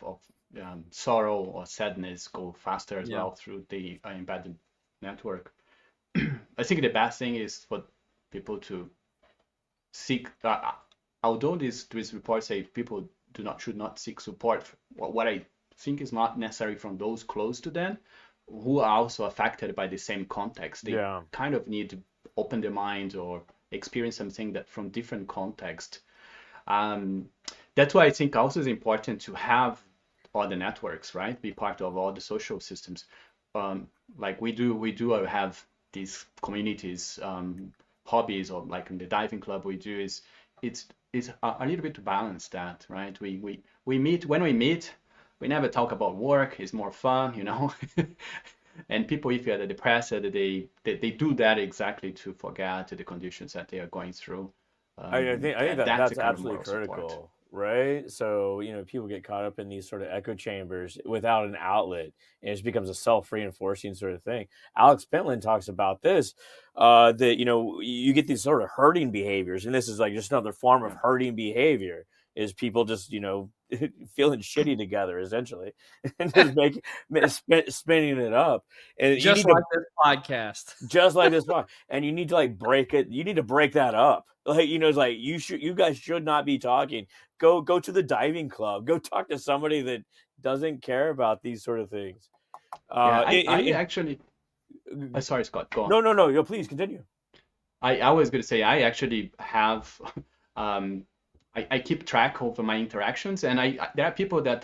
sorrow or sadness go faster as Yeah. well through the embedded network. I think the best thing is for people to seek. Although these reports say people should not seek support, what I think is not necessary from those close to them, who are also affected by the same context. They yeah. kind of need to open their minds or experience something that from different context. Um, that's why I think also is important to have all the networks, right? Be part of all the social systems. Like we do have these communities, hobbies, or like in the diving club we do is it's a little bit to balance that, right? We meet when we meet, we never talk about work. It's more fun. And people, if you're depressed, they do that exactly to forget the conditions that they are going through. I think that That's a that's kind of absolutely moral support. critical, right? So, people get caught up in these sort of echo chambers without an outlet, and it just becomes a self-reinforcing sort of thing. Alex Pentland talks about this, that you get these sort of herding behaviors, and this is like just another form of Yeah. herding behavior. Is people just feeling shitty together essentially, and just spinning it up, and you Just need to like this podcast. just like this one, and you need to like break it. You need to break that up. Like it's like you guys should not be talking. Go to the diving club. Go talk to somebody that doesn't care about these sort of things. Yeah, I In actually, sorry, Scott, go on. no, no, no. Yo, please continue. I was going to say I actually have, um, I keep track of my interactions, and there are people that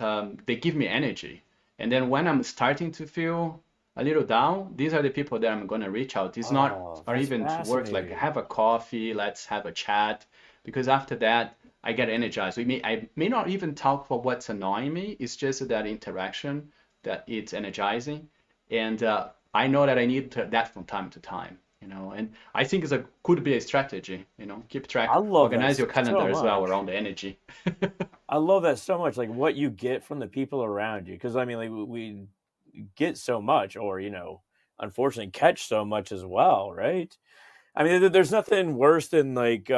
they give me energy, and then when I'm starting to feel a little down, these are the people that I'm going to reach out. It's not, Oh, or that's even to work like fascinating. have a coffee, let's have a chat, because after that I get energized. I may not even talk for what's annoying me. It's just that interaction that it's energizing, and I know that I need that from time to time. And I think could be a strategy. Keep I track, love that organize your so calendar as well much. around the energy. I love that so much. Like what you get from the people around you, because I mean, like we get so much, or unfortunately, catch so much as well, right? I mean, there's nothing worse than like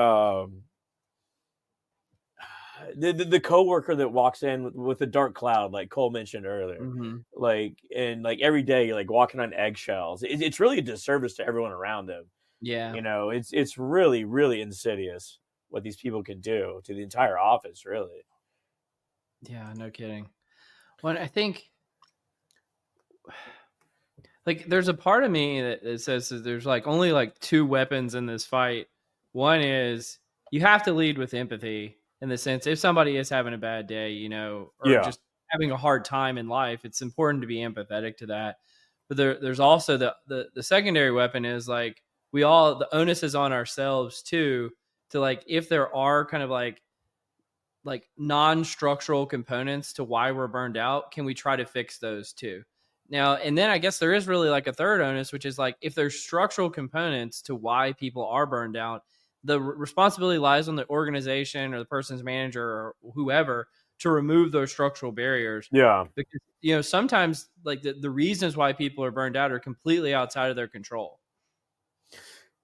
the coworker that walks in with a dark cloud, like Cole mentioned earlier, Hmm. like and like every day you're like walking on eggshells. It's really a disservice to everyone around them. Yeah. It's really really insidious what these people can do to the entire office. Really, Yeah, no kidding. Well, I think, like, there's a part of me that says that there's like only like two weapons in this fight. One is you have to lead with empathy, in the sense, if somebody is having a bad day, or yeah, just having a hard time in life, it's important to be empathetic to that. But there's also the secondary weapon is like, the onus is on ourselves too, to, like, if there are kind of like non-structural components to why we're burned out, can we try to fix those too? Now, and then I guess there is really like a third onus, which is like, if there's structural components to why people are burned out, the responsibility lies on the organization or the person's manager or whoever to remove those structural barriers. yeah, Because sometimes, like, the reasons why people are burned out are completely outside of their control.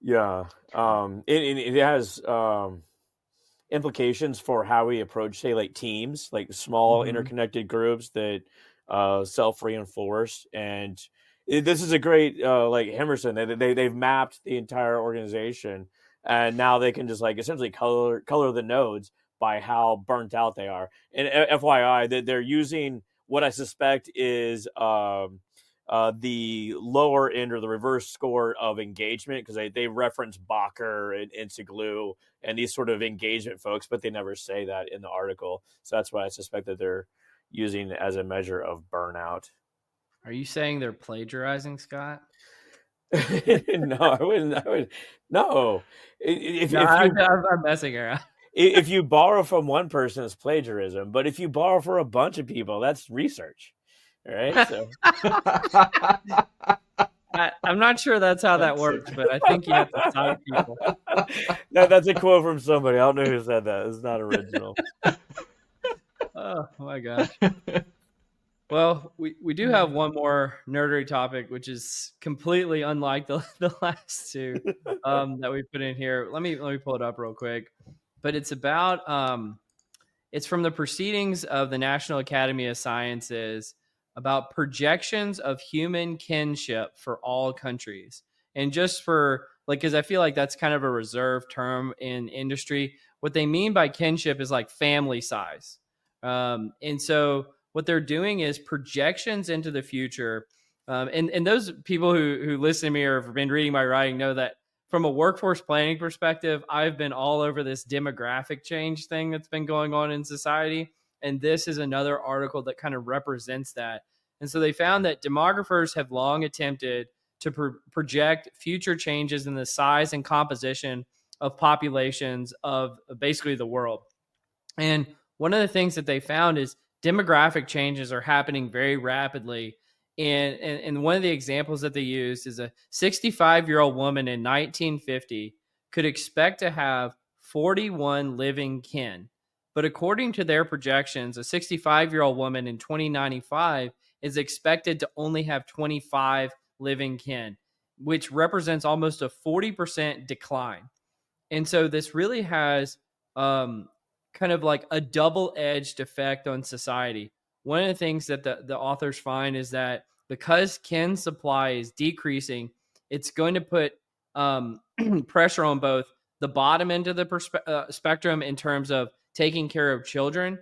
yeah. It has implications for how we approach, say, like teams, like small Mm-hmm. interconnected groups that self reinforce. And This is a great like Hemerson. They've mapped the entire organization, and now they can just like essentially color the nodes by how burnt out they are. And FYI, that they're using what I suspect is the lower end or the reverse score of engagement, because they reference Bacher and Siglu and these sort of engagement folks, but they never say that in the article. So that's why I suspect that they're using as a measure of burnout. Are you saying they're plagiarizing, Scott? No, I wouldn't. No. If No, if you I'm messing around. if you borrow from one person, it's plagiarism. But if you borrow for a bunch of people, that's research. All right. So I'm not sure that's how that That's works, it. but I think you have to cite people. that's a quote from somebody. I don't know who said that. It's not original. Oh my gosh. Well, we do have one more nerdery topic, which is completely unlike the last two that we put in here. Let me pull it up real quick. But it's about it's from the proceedings of the National Academy of Sciences about projections of human kinship for all countries. And just for like, because I feel like that's kind of a reserved term in industry. What they mean by kinship is like family size. And so what they're doing is projections into the future. And those people who listen to me or have been reading my writing know that from a workforce planning perspective, I've been all over this demographic change thing that's been going on in society. And this is another article that kind of represents that. And so they found that demographers have long attempted to project future changes in the size and composition of populations of basically the world. And one of the things that they found is demographic changes are happening very rapidly. And one of the examples that they used is a 65-year-old woman in 1950 could expect to have 41 living kin. But according to their projections, a 65-year-old woman in 2095 is expected to only have 25 living kin, which represents almost a 40% decline. And so this really has um, kind of like a double-edged effect on society. One of the things that the authors find is that because kin supply is decreasing, it's going to put pressure on both the bottom end of the spectrum in terms of taking care of children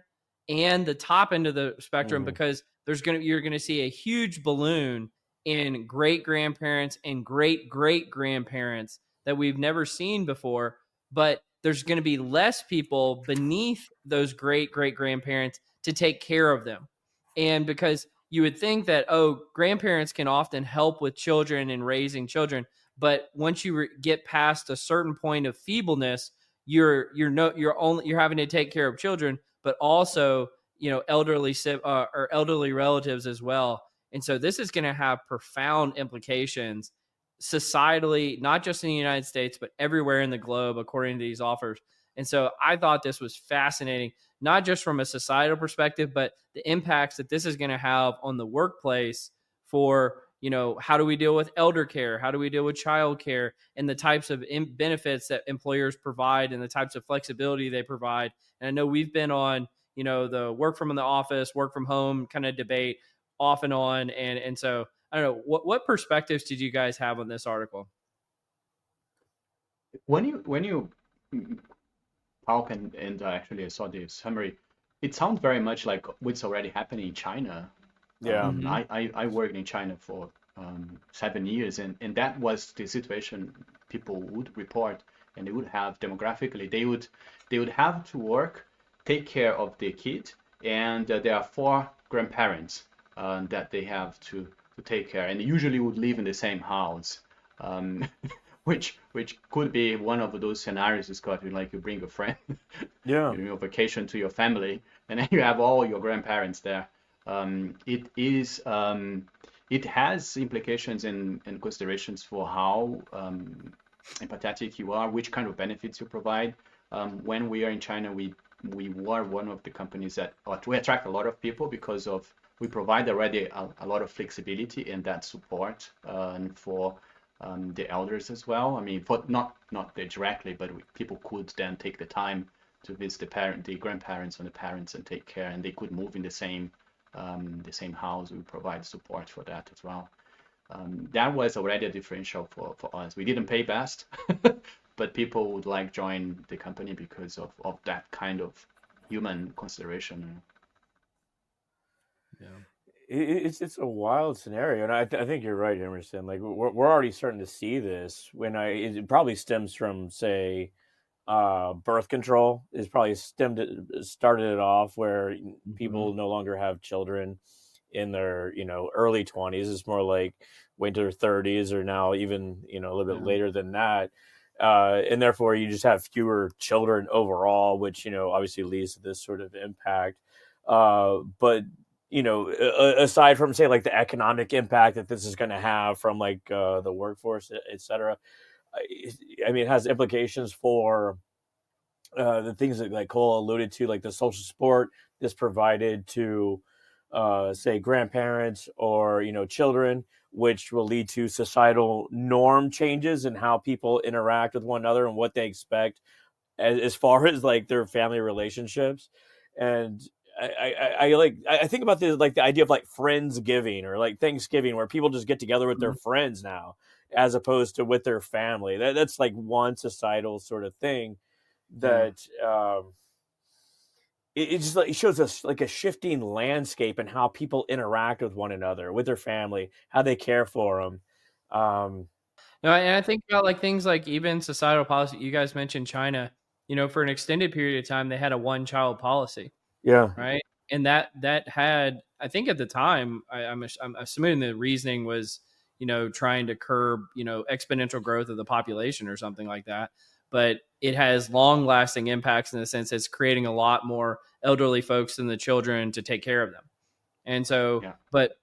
and the top end of the spectrum, because you're going to see a huge balloon in great grandparents and great great grandparents that we've never seen before, but there's going to be less people beneath those great great grandparents to take care of them. And because you would think that, oh, grandparents can often help with children and raising children, but once you get past a certain point of feebleness, you're having to take care of children, but also elderly or elderly relatives as well. And so this is going to have profound implications societally, not just in the United States, but everywhere in the globe, according to these offers. And so I thought this was fascinating, not just from a societal perspective, but the impacts that this is going to have on the workplace for, how do we deal with elder care? How do we deal with child care, and the types of benefits that employers provide and the types of flexibility they provide. And I know we've been on, the work from the office, work from home kind of debate off and on. And so I don't know, what perspectives did you guys have on this article? When you talk and actually I saw the summary, it sounds very much like what's already happening in China. Yeah. I worked in China for 7 years, and that was the situation people would report, and they would have demographically, they would have to work, take care of their kid, and there are four grandparents that they have to take care, and they usually would live in the same house, um, which could be one of those scenarios, Scott, like you bring a friend, Yeah. you know, vacation to your family, and then you have all your grandparents there. It has implications and considerations for how empathetic you are, which kind of benefits you provide. When we are in China, we were one of the companies that we attract a lot of people because of we provide already a lot of flexibility and that support for the elders as well. I mean, for not directly, but people could then take the time to visit the grandparents and the parents and take care, and they could move in the same house. We provide support for that as well. That was already a differential for us. We didn't pay best, but people would like join the company because of that kind of human consideration. Yeah. It's a wild scenario, and I think you're right, Emerson. Like we're already starting to see this. It probably stems from, say, birth control is probably started it off, where Hmm. people no longer have children in their early 20s. It's more like winter 30s, or now even a little bit Yeah. later than that. And therefore you just have fewer children overall, which obviously leads to this sort of impact. But aside from, say, like the economic impact that this is going to have from like the workforce, etc. I mean, it has implications for the things that, like Cole alluded to, like the social support that's provided to, say, grandparents or children, which will lead to societal norm changes in how people interact with one another and what they expect as far as like their family relationships. And I think about this, like the idea of like Friendsgiving or like Thanksgiving, where people just get together with their friends now as opposed to with their family. That's like one societal sort of thing Yeah. that it just like, it shows us like a shifting landscape and how people interact with one another, with their family, how they care for them. Um, No, and I think about like things like even societal policy. You guys mentioned China. For an extended period of time, they had a one-child policy, yeah, right? And that had, I think at the time, I'm assuming the reasoning was, trying to curb, exponential growth of the population or something like that. But it has long-lasting impacts in the sense it's creating a lot more elderly folks than the children to take care of them. And so, Yeah. but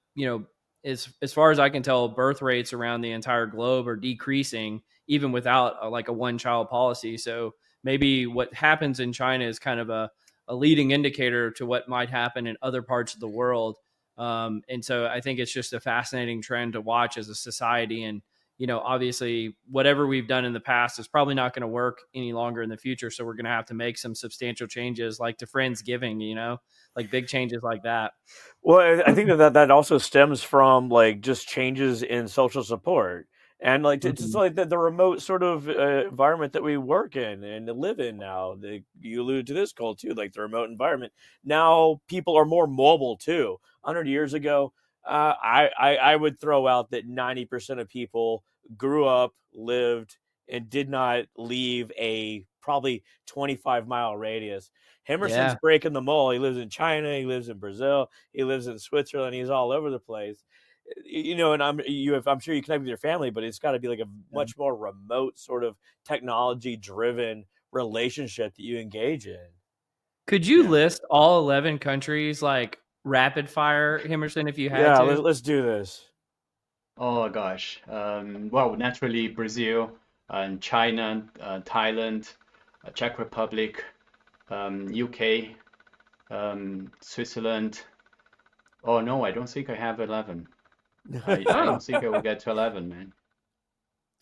as far as I can tell, birth rates around the entire globe are decreasing, even without like a one child policy. So maybe what happens in China is kind of a leading indicator to what might happen in other parts of the world. And so I think it's just a fascinating trend to watch as a society. And obviously, whatever we've done in the past is probably not going to work any longer in the future. So we're going to have to make some substantial changes, like to Friendsgiving, like big changes like that. well, I think that also stems from like just changes in social support, and like it's just Hmm. like the remote sort of environment that we work in and live in now. You alluded to this, Cole, too, like the remote environment. Now people are more mobile too. 100 years ago, I would throw out that 90% of people grew up, lived, and did not leave a probably 25-mile radius. Hemerson's Yeah. breaking the mold. He lives in China. He lives in Brazil. He lives in Switzerland. He's all over the place. And I'm sure you connect with your family, but it's got to be like a much more remote sort of technology driven relationship that you engage in. Could you Yeah. list all 11 countries like rapid fire, Hemerson, if you had Yeah, to? let's do this. Oh gosh. Well, naturally Brazil and China, Thailand, Czech Republic, UK, Switzerland. Oh no, I don't think I have 11. I Oh, don't think I will get to 11, man.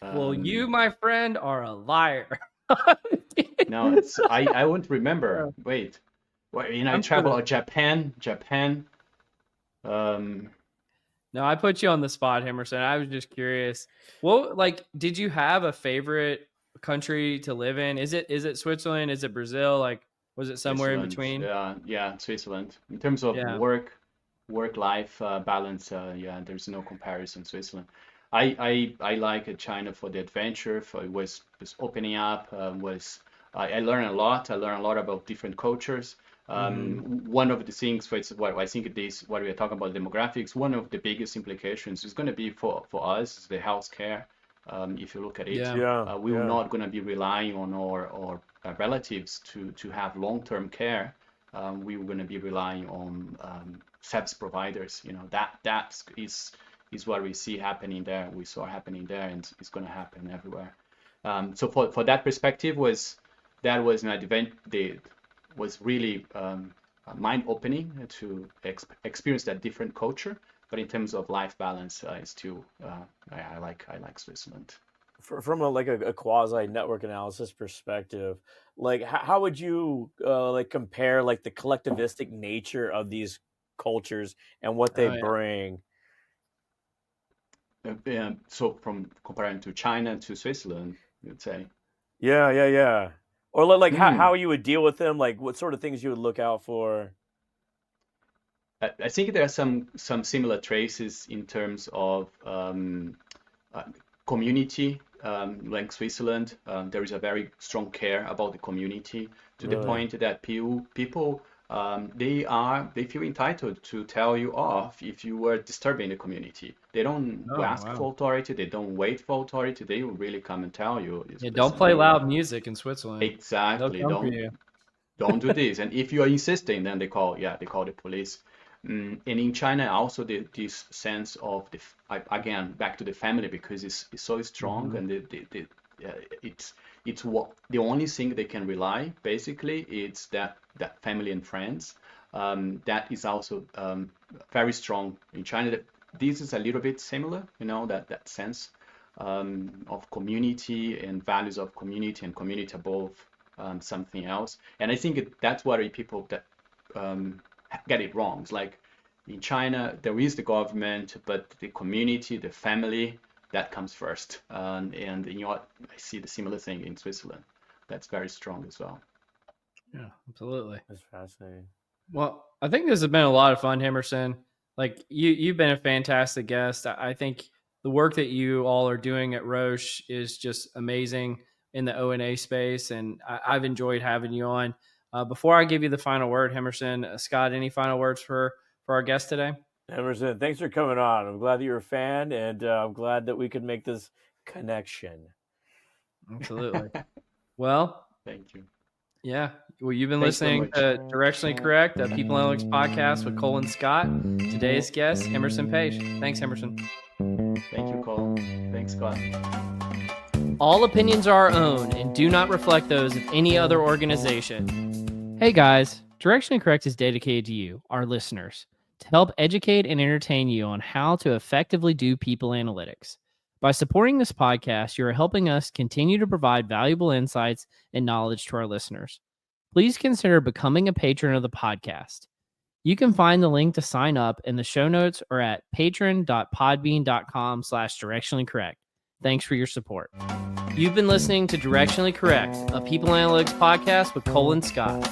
well, you, Um, my friend, are a liar. no, I won't remember. Wait. Well, I I'm sure travel Japan. Um, no, I put you on the spot, Hemerson. I was just curious. Well, like, did you have a favorite country to live in? Is it Switzerland? Is it Brazil? Like, was it somewhere in Switzerland. between? Yeah, Switzerland. In terms of Yeah. work-life balance, yeah, there's no comparison. Switzerland. I like China for the adventure. For it was opening up. I learned a lot. I learned a lot about different cultures. Mm-hmm. One of the things, for what I think this, what we are talking about demographics, one of the biggest implications is going to be for us is the healthcare. If you look at it, Yeah. Yeah, we will yeah. not going to be relying on our relatives to have long-term care. We were going to be relying on service providers. That is what we see happening there. We saw happening there, and it's going to happen everywhere. So for that perspective that was an advent. Was really mind-opening to experience that different culture. But in terms of life balance, it's still I like Switzerland. From a quasi network analysis perspective, like how would you like compare like the collectivistic nature of these cultures and what they Oh yeah. bring? So from comparing to China to Switzerland, you'd say. Yeah. Or like Hmm. how you would deal with them, like what sort of things you would look out for. I think there are some similar traces in terms of uh, community. Like Switzerland, there is a very strong care about the community to the Really? point that people they feel entitled to tell you off if you were disturbing the community. They don't Oh, ask wow. for authority. They don't wait for authority. They will really come and tell you, Yeah, don't listen, play you loud music in Switzerland. They'll exactly come for you. don't do this. And if you are insisting, then they call the police. And in China, also this sense of again back to the family because it's so strong, Mhm. and it's what the only thing they can rely basically. It's that family and friends. That is also very strong in China. This is a little bit similar, that sense of community and values of community and community above something else. And I think that's where people that um, get it wrong. It's like in China, there is the government, but the community, the family, that comes first. And I see the similar thing in Switzerland. That's very strong as well. Yeah, absolutely. That's fascinating. Well, I think this has been a lot of fun, Hemerson. Like you've been a fantastic guest. I think the work that you all are doing at Roche is just amazing in the ONA space, and I've enjoyed having you on. Before I give you the final word, Hemerson, Scott, any final words for our guest today? Emerson, thanks for coming on. I'm glad that you're a fan, and I'm glad that we could make this connection. Absolutely. Well, Thank you. yeah. Well, you've been Thanks so listening much. to Directionally Correct, a People Analytics podcast with Cole and Scott. Today's guest, Hemerson Paes. Thanks, Hemerson. Thank you, Cole. Thanks, Scott. All opinions are our own and do not reflect those of any other organization. Hey guys, Directionally Correct is dedicated to you, our listeners, to help educate and entertain you on how to effectively do people analytics. By supporting this podcast, you are helping us continue to provide valuable insights and knowledge to our listeners. Please consider becoming a patron of the podcast. You can find the link to sign up in the show notes or at patron.podbean.com/directionally correct. Thanks for your support. You've been listening to Directionally Correct, a People Analytics podcast with Cole and Scott.